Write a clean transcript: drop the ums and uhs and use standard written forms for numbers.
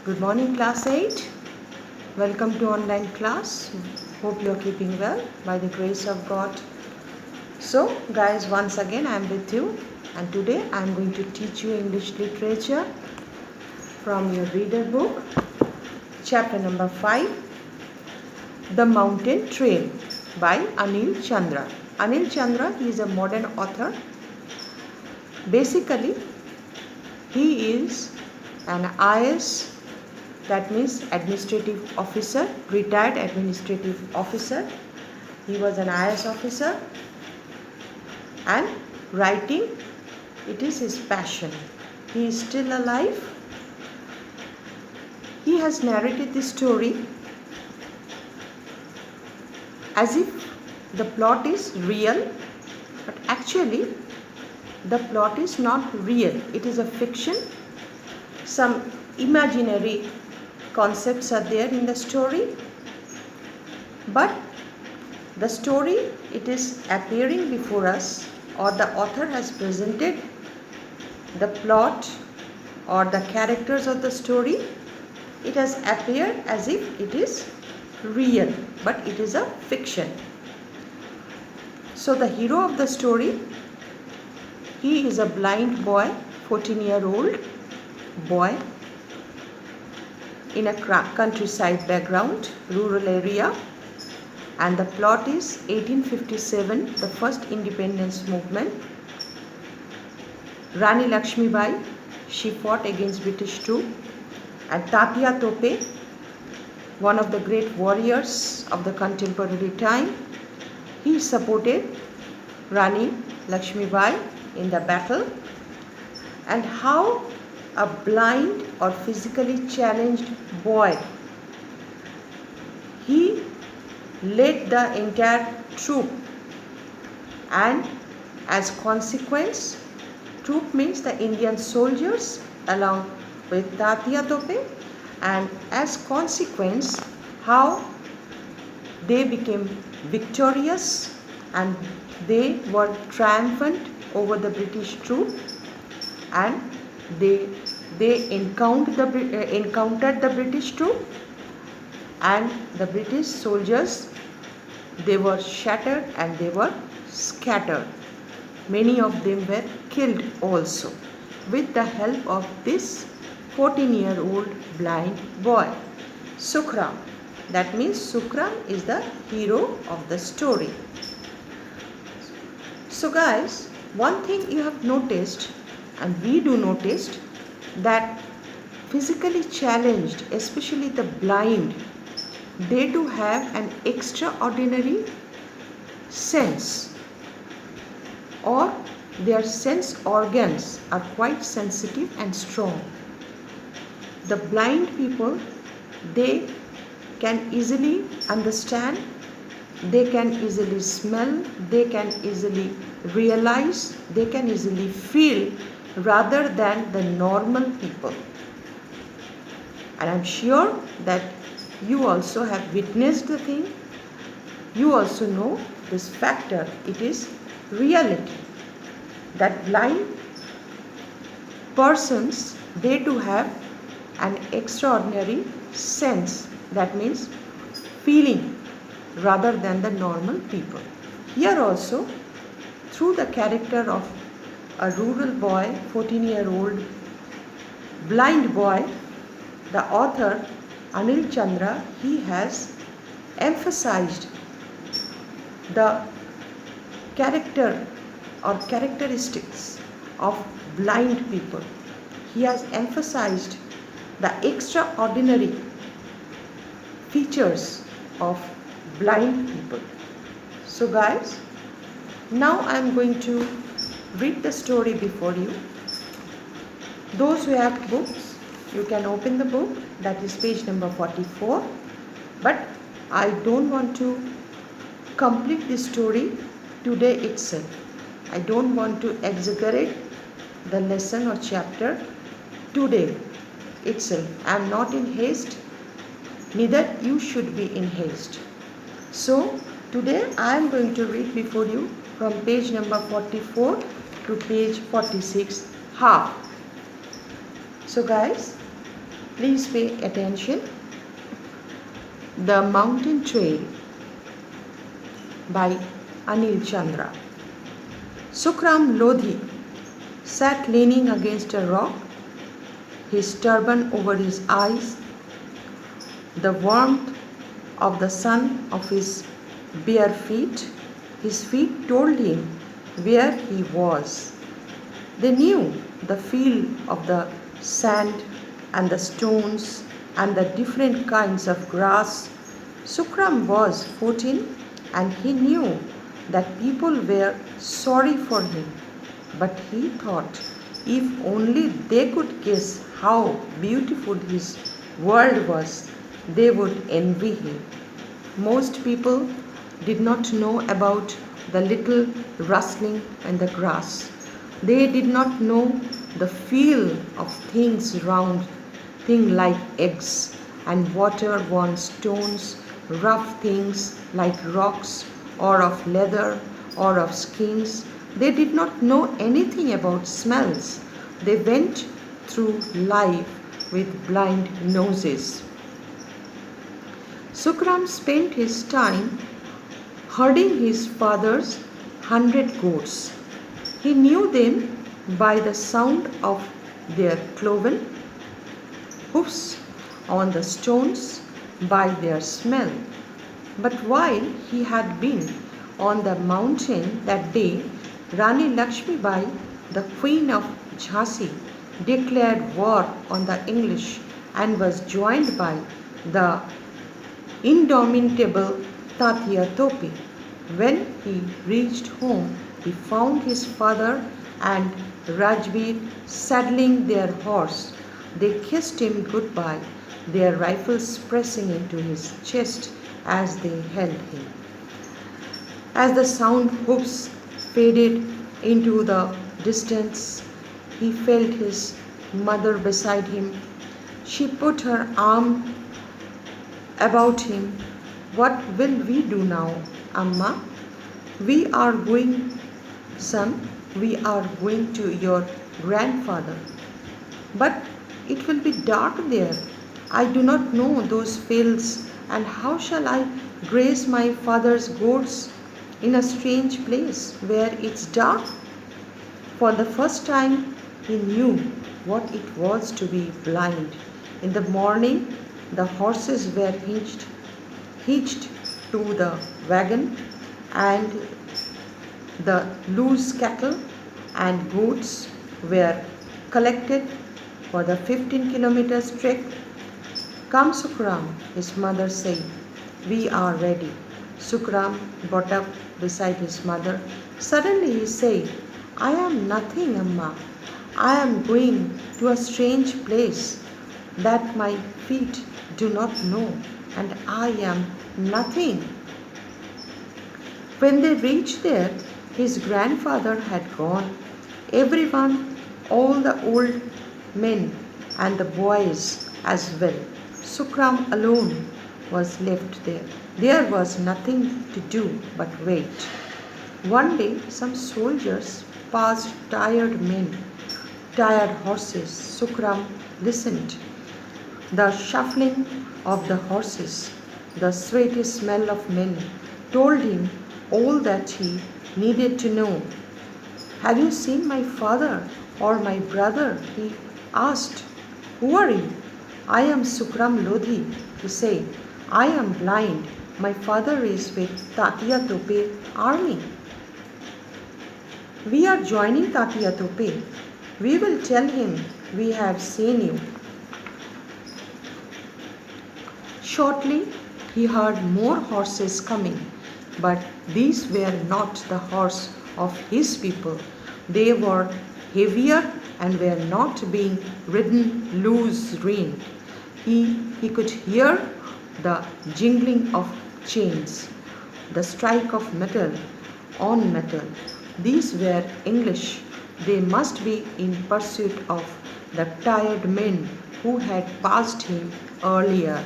Good morning, class 8. Welcome to online class. Hope you are keeping well by the grace of God. So guys, once again I am with you, and today I am going to teach you English literature from your reader book, chapter number 5, The Mountain Trail by Anil Chandra. Anil Chandra, he is a modern author. Basically, he is an IS, that means administrative officer, retired administrative officer. He was an IS officer, and writing, it is his passion. He is still alive. He has narrated this story as if the plot is real, but actually the plot is not real. It is a fiction. Some imaginary concepts are there in the story, but the story, it is appearing before us, or the author has presented the plot or the characters of the story. It has appeared as if it is real, but it is a fiction. So the hero of the story, he is a blind boy, 14-year-old boy in a countryside background, rural area, and the plot is 1857, the first independence movement. Rani Lakshmibai, she fought against British troops, and Tatya Tope, one of the great warriors of the contemporary time, he supported Rani Lakshmibai in the battle. And how a blind or physically challenged boy, he led the entire troop, and as consequence, troop means the Indian soldiers along with Tatya Tope, and as consequence how they became victorious and they were triumphant over the British troop, and they encountered the British troop, and the British soldiers, they were shattered and they were scattered. Many of them were killed also with the help of this 14-year-old blind boy, Sukram. That means Sukram is the hero of the story. So guys, one thing you have noticed, and we do notice, that physically challenged, especially the blind, they do have an extraordinary sense, or their sense organs are quite sensitive and strong. The blind people, they can easily understand, they can easily smell, they can easily realize, they can easily feel rather than the normal people. And I'm sure that you also have witnessed the thing. You also know this factor. It is reality that blind persons, they do have an extraordinary sense, that means feeling, rather than the normal people. Here also, through the character of a rural boy, 14-year-old blind boy, the author Anil Chandra, he has emphasized the character or characteristics of blind people. He has emphasized the extraordinary features of blind people. So guys, now I am going to read the story before you. Those who have books, you can open the book, that is page number 44. But I don't want to complete this story today itself. I don't want to exaggerate the lesson or chapter today itself. I am not in haste, neither you should be in haste. So today I am going to read before you from page number 44 to page 46 half. So guys, Please pay attention. The Mountain Trail by Anil Chandra. Sukram Lodhi sat leaning against a rock, his turban over his eyes. The warmth of the sun of his bare feet, his feet told him where he was. They knew the feel of the sand and the stones and the different kinds of grass. Sukram was 14 and he knew that people were sorry for him. But he thought if only they could guess how beautiful his world was, they would envy him. Most people did not know about the little rustling in the grass. They did not know the feel of things round, things like eggs and water-worn stones, rough things like rocks, or of leather, or of skins. They did not know anything about smells. They went through life with blind noses. Sukram spent his time herding his father's 100 goats. He knew them by the sound of their cloven hoofs on the stones, by their smell. But while he had been on the mountain that day, Rani Lakshmibai, the Queen of Jhansi, declared war on the English and was joined by the indomitable Tatya Tope. When he reached home, he found his father and Rajbir saddling their horse. They kissed him goodbye, their rifles pressing into his chest as they held him. As the sound hoofs faded into the distance, he felt his mother beside him. She put her arm about him. What will we do now, Amma? We are going, son, we are going to your grandfather. But it will be dark there. I do not know those fields, and how shall I graze my father's goats in a strange place where it's dark? For the first time, he knew what it was to be blind. In the morning, the horses were hitched to the wagon, and the loose cattle and goats were collected for the 15 kilometers trek. Come, Sukram, his mother said. We are ready. Sukram got up beside his mother. Suddenly he said, I am nothing, Amma. I am going to a strange place that my feet do not know, and I am nothing. When they reached there, his grandfather had gone. Everyone, all the old men and the boys as well. Sukram alone was left there. There was nothing to do but wait. One day, some soldiers passed tired men, tired horses. Sukram listened. The shuffling of the horses, the sweaty smell of men told him all that he needed to know. Have you seen my father or my brother? He asked. Who are you? I am Sukram Lodhi, he said. I am blind. My father is with Tatya Tope army. We are joining Tatya Tope. We will tell him we have seen you. Shortly, he heard more horses coming, but these were not the horse of his people. They were heavier and were not being ridden loose rein. He could hear the jingling of chains, the strike of metal on metal. These were English. They must be in pursuit of the tired men who had passed him earlier.